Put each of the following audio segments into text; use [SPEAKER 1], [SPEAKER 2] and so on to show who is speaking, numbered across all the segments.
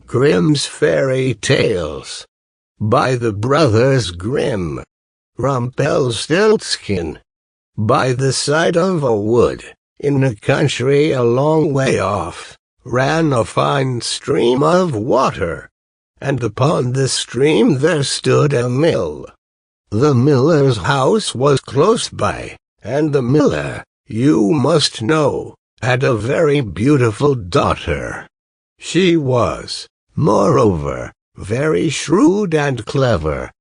[SPEAKER 1] Grimm's Fairy Tales by the Brothers Grimm. Rumpelstiltskin. By the side of a wood, in a country a long way off, ran a fine stream of water, and upon the stream there stood a mill. The miller's house was close by, and the miller, you must know, had a very beautiful daughter. She was, moreover, very shrewd and clever,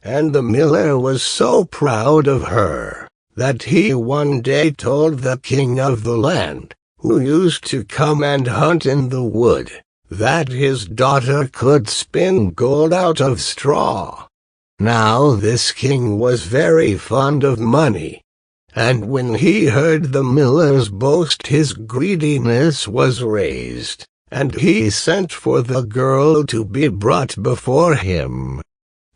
[SPEAKER 1] and the miller was so proud of her that he one day told the king of the land, who used to come and hunt in the wood, that his daughter could spin gold out of straw. Now this king was very fond of money, and when he heard the miller's boast his greediness was raised, and he sent for the girl to be brought before him.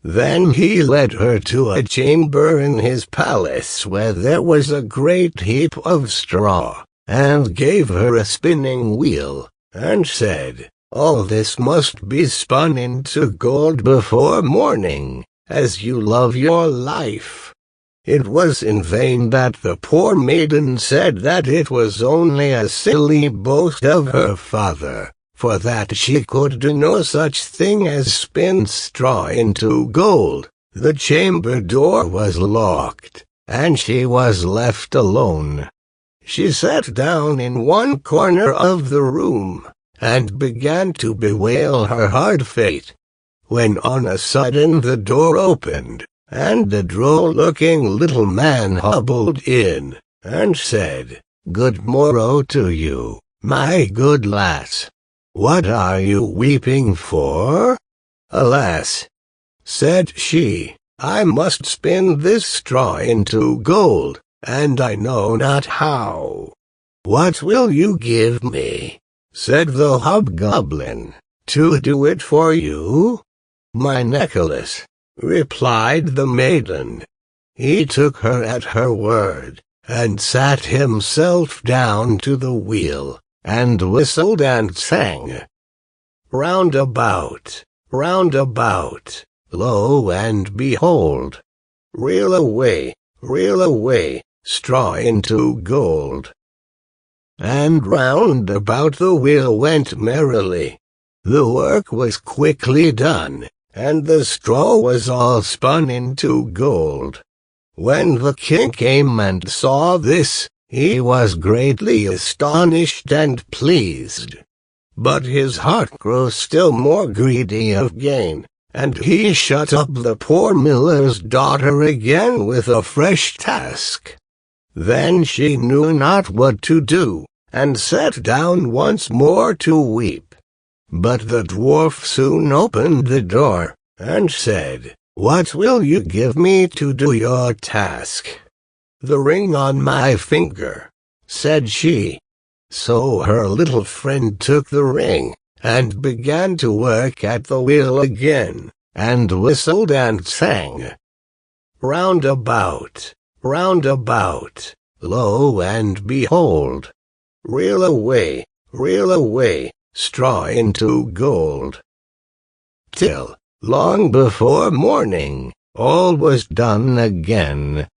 [SPEAKER 1] Then he led her to a chamber in his palace where there was a great heap of straw, and gave her a spinning wheel, and said, "All this must be spun into gold before morning, as you love your life." It was in vain that the poor maiden said that it was only a silly boast of her father, for that she could do no such thing as spin straw into gold. The chamber door was locked, and she was left alone. She sat down in one corner of the room, and began to bewail her hard fate, when on a sudden the door opened, and a droll-looking little man hobbled in, and said, "Good morrow to you, my good lass. What are you weeping for?" "Alas," said she, "I must spin this straw into gold, and I know not how." "What will you give me," said the hobgoblin, "to do it for you?" "My necklace," replied the maiden. He took her at her word, and sat himself down to the wheel, and whistled and sang, "Round about, lo and behold, reel away, straw into gold." And round about the wheel went merrily. The work was quickly done, and the straw was all spun into gold. When the king came and saw this, he was greatly astonished and pleased. But his heart grew still more greedy of gain, and he shut up the poor miller's daughter again with a fresh task. Then she knew not what to do, and sat down once more to weep. But the dwarf soon opened the door, and said, "What will you give me to do your task?" "The ring on my finger," said she. So her little friend took the ring, and began to work at the wheel again, and whistled and sang, "Round about, lo and behold, reel away, straw into gold." Till, long before morning, all was done again.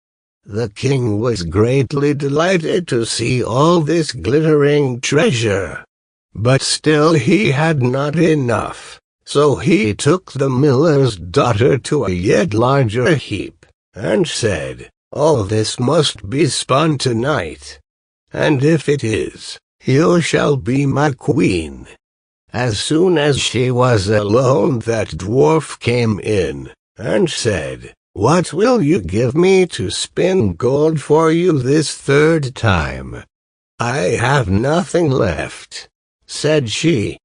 [SPEAKER 1] The king was greatly delighted to see all this glittering treasure, but still he had not enough, so he took the miller's daughter to a yet larger heap, and said, "All this must be spun tonight, and if it is, you shall be my queen." As soon as she was alone that dwarf came in, and said, "What will you give me to spin gold for you this third time?" "I have nothing left," said she.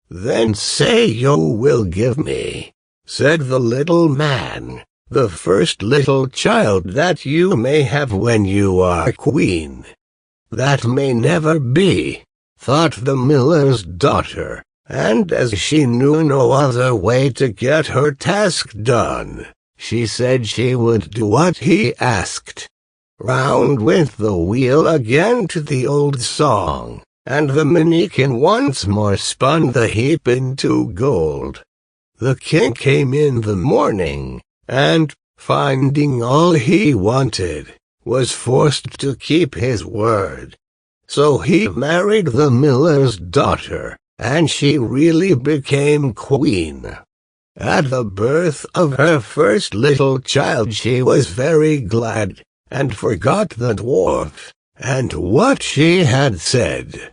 [SPEAKER 1] "Then say you will give me," said the little man, "the first little child that you may have when you are queen." "That may never be," thought the miller's daughter, and as she knew no other way to get her task done, she said she would do what he asked. Round went the wheel again to the old song, and the mannikin once more spun the heap into gold. The king came in the morning, and, finding all he wanted, was forced to keep his word. So he married the miller's daughter, and she really became queen. At the birth of her first little child she was very glad, and forgot the dwarf, and what she had said.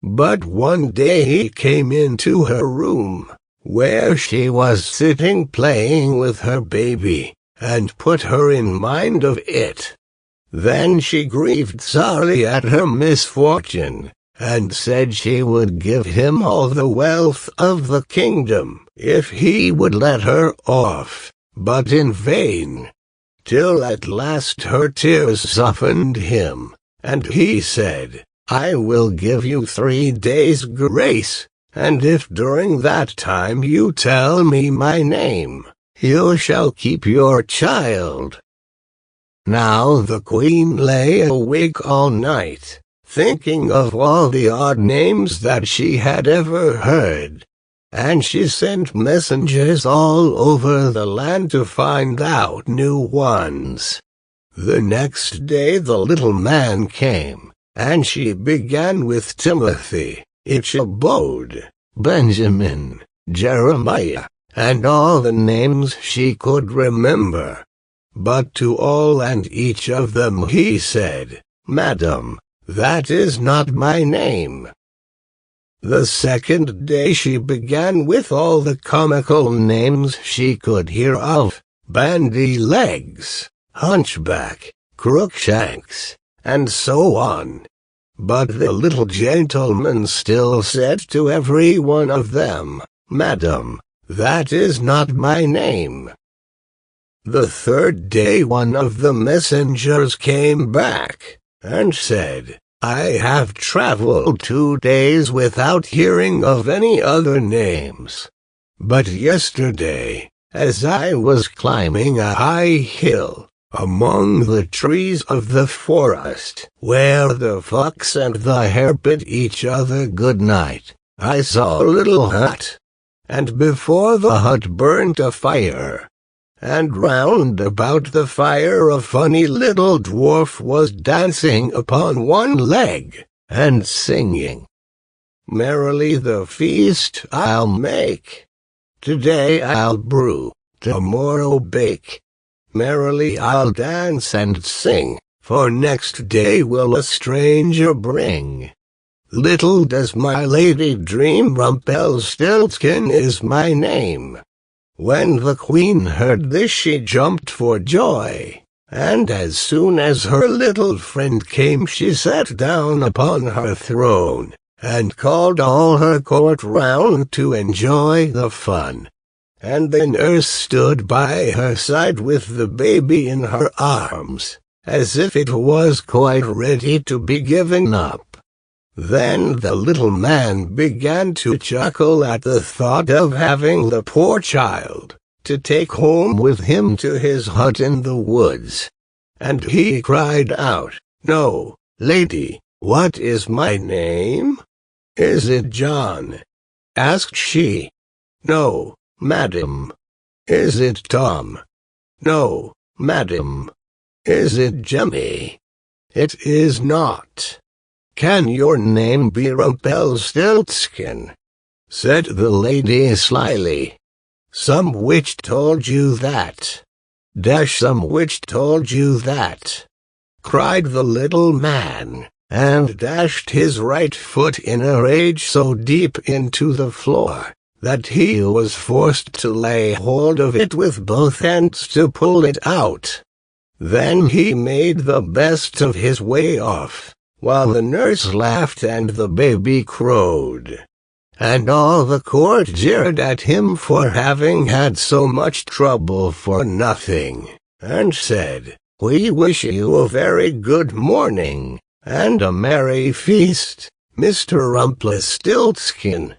[SPEAKER 1] But one day he came into her room, where she was sitting playing with her baby, and put her in mind of it. Then she grieved sorely at her misfortune, and said she would give him all the wealth of the kingdom, if he would let her off, but in vain, till at last her tears softened him, and he said, "I will give you 3 days' grace, and if during that time you tell me my name, you shall keep your child." Now the queen lay awake all night, thinking of all the odd names that she had ever heard, and she sent messengers all over the land to find out new ones. The next day the little man came, and she began with Timothy, Ichabod, Benjamin, Jeremiah, and all the names she could remember. But to all and each of them he said, "Madam, that is not my name." The second day she began with all the comical names she could hear of, Bandy-legs, Hunchback, Crookshanks, and so on. But the little gentleman still said to every one of them, "Madam, that is not my name." The third day one of the messengers came back, and said, "I have traveled 2 days without hearing of any other names. But yesterday, as I was climbing a high hill, among the trees of the forest, where the fox and the hare bid each other good night, I saw a little hut, and before the hut burnt a fire. And round about the fire a funny little dwarf was dancing upon one leg, and singing, 'Merrily the feast I'll make. Today I'll brew, tomorrow bake. Merrily I'll dance and sing, for next day will a stranger bring. Little does my lady dream Rumpelstiltskin is my name.' When the queen heard this she jumped for joy, and as soon as her little friend came she sat down upon her throne, and called all her court round to enjoy the fun. And the nurse stood by her side with the baby in her arms, as if it was quite ready to be given up. Then the little man began to chuckle at the thought of having the poor child to take home with him to his hut in the woods. And he cried out, "No, lady, what is my name?" "Is it John?" asked she. "No, madam." "Is it Tom?" "No, madam." "Is it Jemmy?" "It is not." "Can your name be Rumpelstiltskin?" said the lady slyly. "Some witch told you that." "Some witch told you that," cried the little man, and dashed his right foot in a rage so deep into the floor, that he was forced to lay hold of it with both hands to pull it out. Then he made the best of his way off, while the nurse laughed and the baby crowed. And all the court jeered at him for having had so much trouble for nothing, and said, "We wish you a very good morning, and a merry feast, Mr. Rumpelstiltskin."